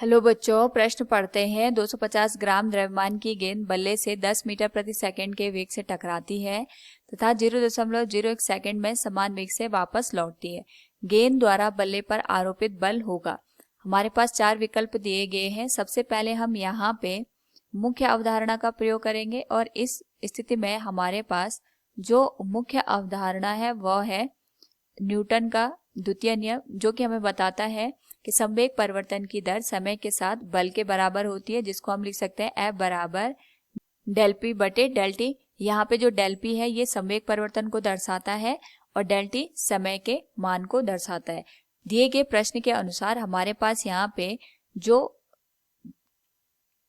Hello बच्चों, प्रश्न पढ़ते हैं। 250 ग्राम द्रव्यमान की गेंद बल्ले से 10 मीटर प्रति सेकंड के वेग से टकराती है तथा 0.01 सेकंड में समान वेग से वापस लौटती है। गेंद द्वारा बल्ले पर आरोपित बल होगा। हमारे पास 4 विकल्प दिए गए हैं। सबसे पहले हम यहाँ पे मुख्य अवधारणा का प्रयोग करेंगे और इस स्थिति में हमारे पास जो मुख्य अवधारणा है वह है न्यूटन का द्वितीय नियम, जो कि हमें बताता है कि संवेग परिवर्तन की दर समय के साथ बल के बराबर होती है, जिसको हम लिख सकते हैं F बराबर डेल पी बटे डेल टी। यहाँ पे जो डेल पी है ये संवेग परिवर्तन को दर्शाता है और डेल टी समय के मान को दर्शाता है। दिए गए प्रश्न के अनुसार हमारे पास यहाँ पे जो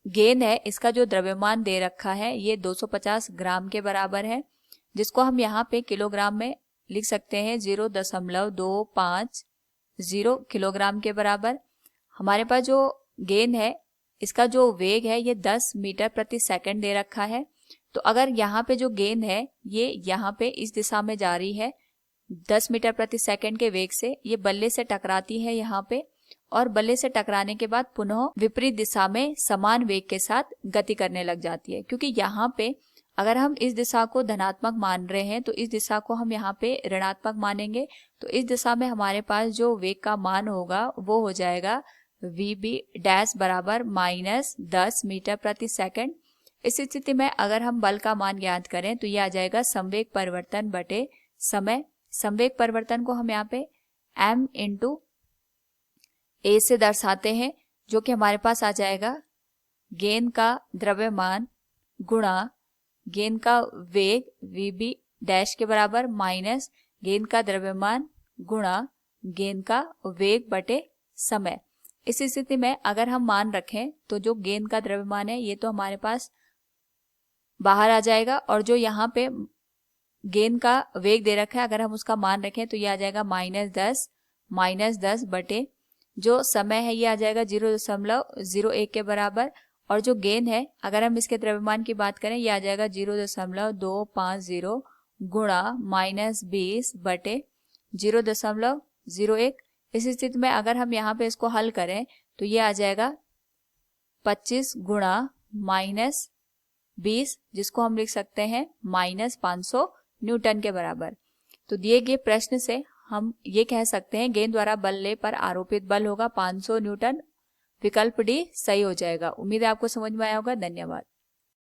गेंद है इसका जो द्रव्यमान दे रखा है ये 250 ग्राम के बराबर है, जिसको हम यहाँ पे किलोग्राम में लिख सकते हैं 0.250 किलोग्राम के बराबर। हमारे पास जो गेंद है इसका जो वेग है ये 10 मीटर प्रति सेकंड दे रखा है। तो अगर यहाँ पे जो गेंद है ये यहाँ पे इस दिशा में जा रही है 10 मीटर प्रति सेकंड के वेग से, ये बल्ले से टकराती है यहाँ पे और बल्ले से टकराने के बाद पुनः विपरीत दिशा में समान वेग के साथ गति करने लग जाती है। क्योंकि यहाँ पे अगर हम इस दिशा को धनात्मक मान रहे हैं तो इस दिशा को हम यहाँ पे ऋणात्मक मानेंगे। तो इस दिशा में हमारे पास जो वेग का मान होगा वो हो जाएगा VB डैश बराबर -10 मीटर प्रति सेकंड। इस स्थिति में अगर हम बल का मान ज्ञात करें तो ये आ जाएगा संवेग परिवर्तन बटे समय। संवेग परिवर्तन को हम यहाँ पे m इंटू a से दर्शाते हैं, जो कि हमारे पास आ जाएगा गेंद का द्रव्यमान गुणा गेंद का वेग VB डैश के बराबर माइनस गेंद का द्रव्यमान गुणा गेंद का वेग बटे समय। इस स्थिति में अगर हम मान रखें तो जो गेंद का द्रव्यमान है ये तो हमारे पास बाहर आ जाएगा और जो यहाँ पे गेंद का वेग दे रखा है अगर हम उसका मान रखें तो ये आ जाएगा -10 बटे जो समय है ये आ जाएगा 0.01 के बराबर। और जो गेंद है अगर हम इसके द्रव्यमान की बात करें ये आ जाएगा 0.250 गुणा -20 बटे 0.01। इस स्थिति में अगर हम यहाँ पे इसको हल करें तो ये आ जाएगा 25 गुणा -20, जिसको हम लिख सकते हैं -500 न्यूटन के बराबर। तो दिए गए प्रश्न से हम ये कह सकते हैं गेंद द्वारा बल्ले पर आरोपित बल होगा 500 न्यूटन। विकल्प डी सही हो जाएगा। उम्मीद है आपको समझ में आया होगा। धन्यवाद।